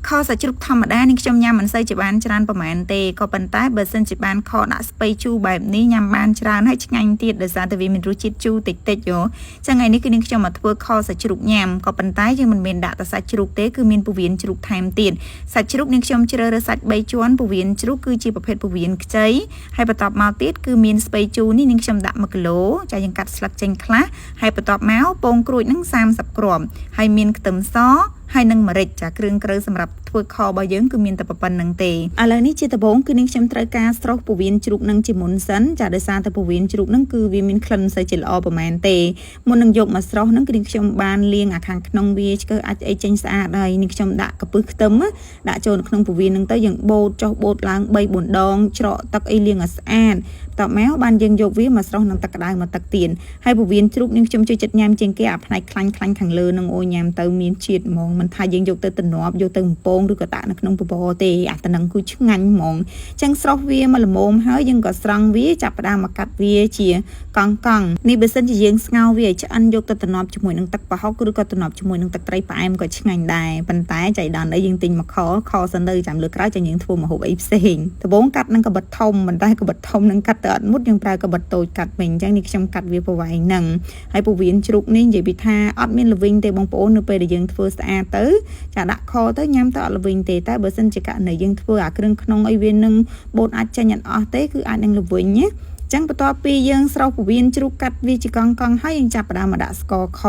ខសាច់ជ្រូកធម្មតានេះខ្ញុំញ៉ាំមិនសូវជាបានច្រើនប្រហែលទេក៏ប៉ុន្តែបើសិនជាបានខដាក់ស្ពៃជូរបែបនេះញ៉ាំបានច្រើនហើយឆ្ងាញ់ទៀតដោយសារតែវាមានរសជាតិជូរតិចៗយោចឹងថ្ងៃនេះគឺនាងខ្ញុំមកធ្វើខសាច់ជ្រូកញ៉ាំក៏ប៉ុន្តែយើងមិនមែនដាក់តែសាច់ជ្រូកទេគឺមានពោះវៀនជ្រូកថែមទៀតសាច់ជ្រូកនាងខ្ញុំជ្រើសរើសសាច់3ជាន់ពោះវៀនជ្រូកគឺជាប្រភេទពោះវៀនខ្ចីហើយបន្ទាប់មកទៀតគឺមានស្ពៃជូរនេះនាងខ្ញុំដាក់1គីឡូចាយើងកាត់ស្លឹកចេញខ្លះហើយបន្ទាប់មកពងក្រួយនឹង30គ្រាប់ហើយមានខ្ទឹមសហើយនឹងម្រេចចាគ្រឿងក្រៅសម្រាប់ធ្វើខរបស់យើងគឺមានតែប៉ុណ្្នឹងទេឥឡូវនេះជាដំបូងគឺនាងខ្ញុំត្រូវការស្រុះពោះវៀនជ្រូកនឹងជាមុនសិនចាដោយសារតែពោះវៀនជ្រូកនឹងគឺវាមានក្លិនសូវជាល្អប្រហែលទេមុននឹងយកមកស្រុះនឹងគឺនាងខ្ញុំបានលាងអាខាងក្នុងវាឆ្កឹះអាចអីចេញស្អាតហើយនាងខ្ញុំដាក់កពឹសខ្ទឹមដាក់ចូលក្នុងពោះវៀននឹងទៅយើងបូតចុះបូតឡើង3-4ដងច្រកទឹកអីលាងឲ្យស្អាតតបមកបានយើងយកវាមកស្រុះនឹងទឹកក្តៅមកទឹកទៀនហើយពោះវៀនជ្រូកនាងខ្ញុំជួយចិត្តញ៉ាំជាងគេអាផ្នែកខ្លាញ់ខាងលើនឹងអូញ៉ាំទៅមានជាតិហ្មងមិនថាយើងយកទៅទំនាប់យកទៅបំពងឬក៏ដាក់នៅក្នុងបបរទេអាតំណឹងគឺឆ្ងាញ់ហ្មងអញ្ចឹងស្រុះវាមកល្មមហើយយើងក៏ស្រង់វាចាប់ផ្ដើមមកកាត់វាជាកង់នេះបើសិនជាយើងស្ងោរវាឲ្យឆ្អិនយកទៅទំនាប់ជាមួយនឹងទឹកប្រហុកឬក៏ទំនាប់ជាមួយនឹងទឹកត្រីផ្អែមក៏ឆ្ងាញ់ដែរប៉ុន្តែចៃដន្យអីយើងទិញមកខសិនទៅចាំលើក្រោយចាំយើងធ្វើម្ហូបអីផ្សេងដំបូងកាត់នឹងកបិតធំប៉ុន្តែកបិតធំនឹងកាត់ទៅអត់មុតយើងប្រើកបិតតូចកាត់វិញអញ្ចឹងនេះខ្ញុំកាត់វាប្រវែងហ្នឹងហើយពោះវៀនជ្រូកនេះនិយាយពីថាអត់មានល្វីងទេបងប្អូននៅពេលដែលយើងធ្វើស្អាតទៅចាដាក់ខទៅញ៉ាំទៅអត់ល្វីងទេតែបើសិនជាករណីយើងធ្វើអាគ្រឿងក្នុងអីវានឹងបូតអាចចាញ់អត់ទេគឺអាចនឹងល្វីងណាចឹងបន្ទាប់ពីយើងស្រុះពោះវៀនជ្រូកកាត់វាជាកង់ហើយយើងចាប់ផ្ដើមមកដាក់ស្ករខ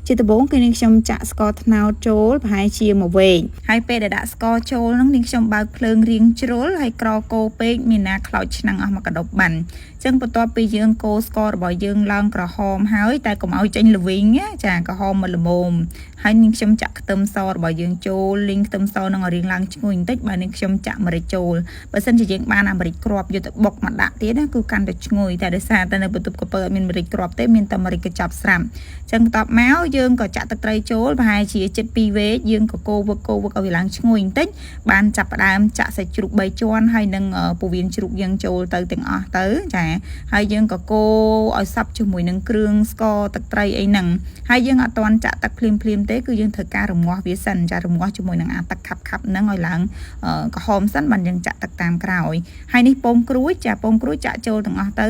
ជាដំបូងគឺនាងខ្ញុំចាក់ស្ករត្នោតចូលប្រហែលជាមួយវែងហើយពេលដែលដាក់ស្ករចូលហ្នឹងនាងខ្ញុំបើកភ្លើងរៀងជ្រុលហើយក្រកោពេកមានណាខ្លោចឆ្នាំងអស់មកកដុបបានចឹងបន្ទាប់ពីយើងកូរស្កររបស់យើងឡើងក្រហមហើយតែកុំឲ្យចេញល្វីងចាក្រហមមកល្មមហើយនាងខ្ញុំចាក់ខ្ទឹមសរបស់យើងចូលលីងខ្ទឹមសនឹងឲ្យរៀងឡើងឈ្ងុយបន្តិចបាទនាងខ្ញុំចាក់ម្រេចចូលបើសិនជាយើងបានអាម្រេចគ្រាប់យកទៅបុកមកដាក់ទៀតណាគឺកាន់តែឈ្ងុយតែដោយសារតែនៅបន្ទប់កពើអត់មានម្រេចគ្រាប់ទេមានតែម្រេចកញ្ចប់ស្រាប់ចឹងបន្ទាប់មកយើងក៏ចាក់ទឹកត្រីចូលប្រហែលជា7-2វែកយើងក៏កូរវឹកឲ្យវាឡើងឈ្ងុយបន្តិចបានចាប់ផ្ដើមចាក់សាច់ជ្រូក3ជាន់ហើយនឹងពោះវៀនជ្រូកយើងចូលទៅទាំងអស់ទៅចាហើយយើងក៏កូរឲ្យសព្វជាមួយនឹងគ្រឿងស្ករទឹកត្រីអីហ្នឹងហើយយើងអត់ទាន់ចាក់ទឹកភ្លាមទេគឺយើងត្រូវការរងាស់វាសិនចារងាស់ជាមួយនឹងអាទឹកខាប់ហ្នឹងឲ្យឡើងក្រហមសិនបានយើងចាក់ទឹកតាមក្រោយហើយនេះពងក្រួយចាក់ចូលទាំងអស់ទៅ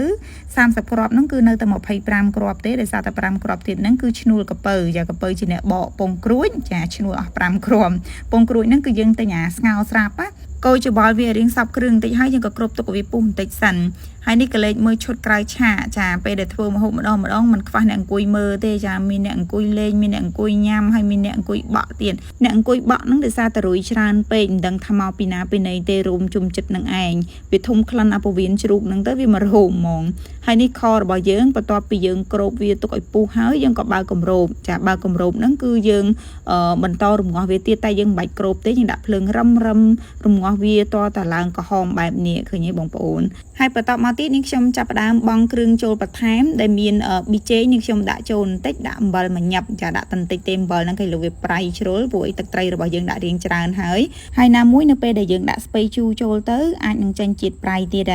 30គ្រាប់ហ្នឹងគឺនៅតែ25គ្រាប់ទេដោយសារតែ5គ្រាប់ទៀតហ្នឹងគឺឈ្នួលកពើចាកពើជាអ្នកបកពងក្រួយចាឈ្នួលអស់5គ្រាប់ពងក្រួយហ្នឹងគឺយើងតែញ៉ាស្ងោរស្រាប់ណាកូរច្បល់វារៀងសប់គ្រឿងបន្តិចហើយយើងក៏គ្របទុកឲ្យវាពុះបន្តិចសិនហើយនេះក៏លេខមើលឈុតក្រោយឆាចាពេលដែលធ្វើម្ហូបម្ដងមិនខ្វះអ្នកអង្គុយមើលទេចាមានអ្នកអង្គុយលេងមានអ្នកអង្គុយញ៉ាំហើយមានអ្នកអង្គុយបក់ទៀតអ្នកអង្គុយបក់ហ្នឹងដោយសារតែរុយច្រើនពេកមិនដឹងថាមកពីណាពីណីទេរួមជុំចិត្តនឹងឯងវាធំក្លិនអាពោះវៀនជ្រូកហ្នឹងទៅវាមករោមហ្មងហើយនេះខរបស់យើងបន្ទាប់ពីយើងគ្របវាទុកឲ្យពុះហើយយើងក៏បើកគម្របចាបើកគម្របហ្នឹងគឺយើងបន្តរងាស់វាទៀតតែយើងមិនបាច់គ្របទេយើងដាក់ភ្លើងរឹមរងាស់វាតតែឡើងក្រហមបែបនេះឃើញទេបងប្អូនហើយបន្តមកទៀតនេះខ្ញុំចាប់ផ្ដើមបង់គ្រឿងចូលបន្ថែមដែលមានប៊ីចេងនេះខ្ញុំដាក់ចូលបន្តិចដាក់អំបិលមួយញ៉ាប់ចាដាក់បន្តិចទេអំបិលហ្នឹងគេលើវាប្រៃជ្រុលព្រោះអីទឹកត្រីរបស់យើងដាក់រៀងច្រើនហើយណាមួយនៅពេលដែលយើងដាក់ស្ពៃជូរចូលទៅអាចនឹងចេញជាតិប្រៃទៀត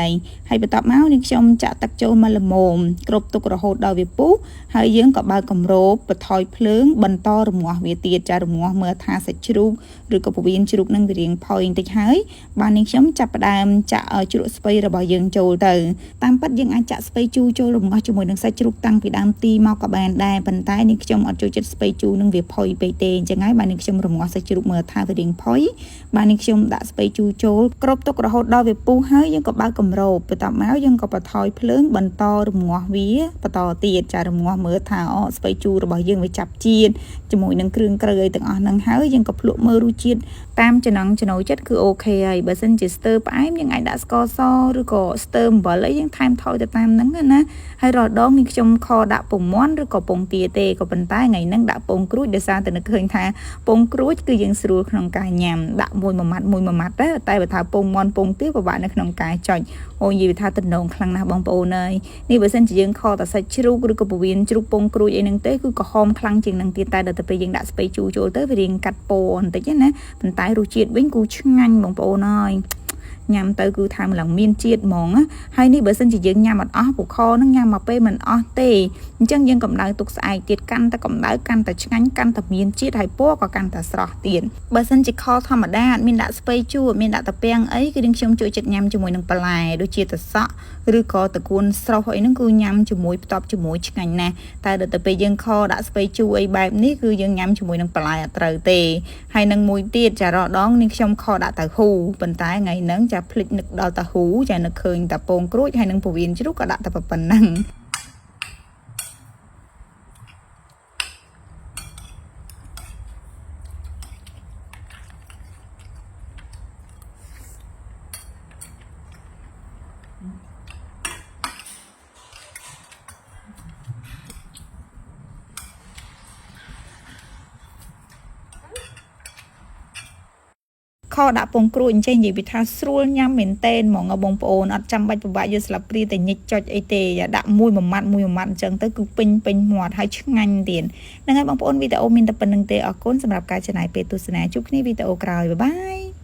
ហើយបន្ទាប់មកនេះខ្ញុំចាក់ទឹកចូលមកល្មមគ្រប់ទុករហូតដល់វាពុះហើយយើងក៏បើកគម្របបន្ថយភ្លើងបន្តរងាស់វាទៀតចារងាស់មើលថាសាច់ជ្រូកឬក៏ពោះវៀនជ្រូកនឹងវារៀងផុយបន្តិចហើយបាននេះខ្ញុំចាប់ផ្ដើមចាក់ជ្រក់ស្ពៃរបស់យើងចូលទៅតាមពិតយើងអាចចាក់ស្ពៃជូរចូលរងាស់ជាមួយនឹងសាច់ជ្រូកតាំងពីដើមទីមកក៏បានដែរប៉ុន្តែនេះខ្ញុំអត់ចូលចិត្តស្ពៃជូរនឹងវាផុយពេកទេអញ្ចឹងហើយបាននេះខ្ញុំរងាស់សាច់ជ្រូកមើលថាវារៀងផុយបាននេះខ្ញុំដាក់ស្ពៃជូរចូលគ្រប់ទុករហូតដល់វាពុះហើយយើងក៏បើកគម្របបន្ទាប់មកយើងក៏បន្ថយភ្លើងបន្តរងាស់វាបន្តទៀតចារងាស់មើលថាស្ពៃជូររបស់យើងវាចាប់ជាតិជាមួយនឹងគ្រឿងក្រៅអីទាំងអស់ហ្នឹងហើយយើងក៏ភ្លក់មើលរសជាតិតាមចំណង់ចំណូលចិត្តគឺអូខេហើយបើសិនជាស្ទើផ្អែមយើងអាចដាក់ស្ករសឬក៏ស្ទើអំបិលអីយើងថែមថយទៅតាមហ្នឹងណាហើយរាល់ដងនេះខ្ញុំខដាក់ពងមាន់ឬក៏ពងទាទេក៏ប៉ុន្តែថ្ងៃហ្នឹងដាក់ពងក្រួយដោយសារតែនឹកឃើញថាពងក្រួយគឺយើងស្រួលក្នុងការញ៉ាំដាក់មួយម៉ាត់តែបើថាពងមាន់ពងទាពិបាកនៅក្នុងការចុចអូនិយាយថាតំណងខ្លាំងណាស់បងប្អូនអើយនេះបើសិនជាយើងខតែសាច់ជ្រូកឬក៏ពោះវៀនជ្រូកពងក្រួយអីហ្នឹងទេគឺក្រហមខ្លាំងជាងហ្នឹងទៀតតែដល់ទៅពេលយើងដាក់ស្ពៃជូរចូលទៅវារៀងកាត់ពណ៌បន្តិចណាប៉ុន្តែរសជាតិវិញគូឆ្ងាញ់បងប្អូនអើយ ញ៉ាំទៅគឺថាម្លងមានជាតិហ្មងហើយនេះបើសិនជាយើងញ៉ាំអត់អស់ពូខនឹងញ៉ាំមកពេលមិនអស់ទេអញ្ចឹងយើងកម្ដៅទុកស្អែកទៀតកាន់តែកម្ដៅកាន់តែឆ្ងាញ់កាន់តែមានជាតិហើយពណ៌ក៏កាន់តែស្រស់ទៀតបើសិនជាខធម្មតាអត់មានដាក់ស្ពៃជូរអត់មានដាក់តាពាំងអីគឺនាងខ្ញុំចូលចិត្តញ៉ាំជាមួយនឹងបន្លែដូចជាត្រសក់ឬក៏តកួនស្រស់អីហ្នឹងគឺញ៉ាំជាមួយផ្ទាប់ជាមួយឆ្ងាញ់ណាស់តែដល់ទៅពេលយើងខដាក់ស្ពៃជូរអីបែបនេះគឺយើងញ៉ាំជាមួយនឹងបន្លែអត់ត្រូវទេហើយនឹងមួយទៀតចារដងនាងខ្ញុំខដាក់ទៅហ៊ូប៉ុន្តែថ្ងៃហ្នឹងចាភ្លេចនឹកដល់តាហ៊ូចានឹកឃើញតាពងក្រូចហើយនឹងពវៀនជ្រូកក៏ដាក់តែប៉ុណ្ណឹងខដាក់ពងក្រួយអញ្ចឹងនិយាយពីថាស្រួលញ៉ាំមែនតេនហ្មងបងប្អូនអត់ចាំបាច់ពិបាកយកស្លាបព្រាទៅញិចចុចអីទេដាក់មួយម៉ាត់អញ្ចឹងទៅគឺពេញមាត់ហើយឆ្ងាញ់ទៀតហ្នឹងហើយបងប្អូនវីដេអូមានតែប៉ុណ្្នឹងទេអរគុណសម្រាប់ការចំណាយពេលទស្សនាជួបគ្នាវីដេអូក្រោយបាយបាយ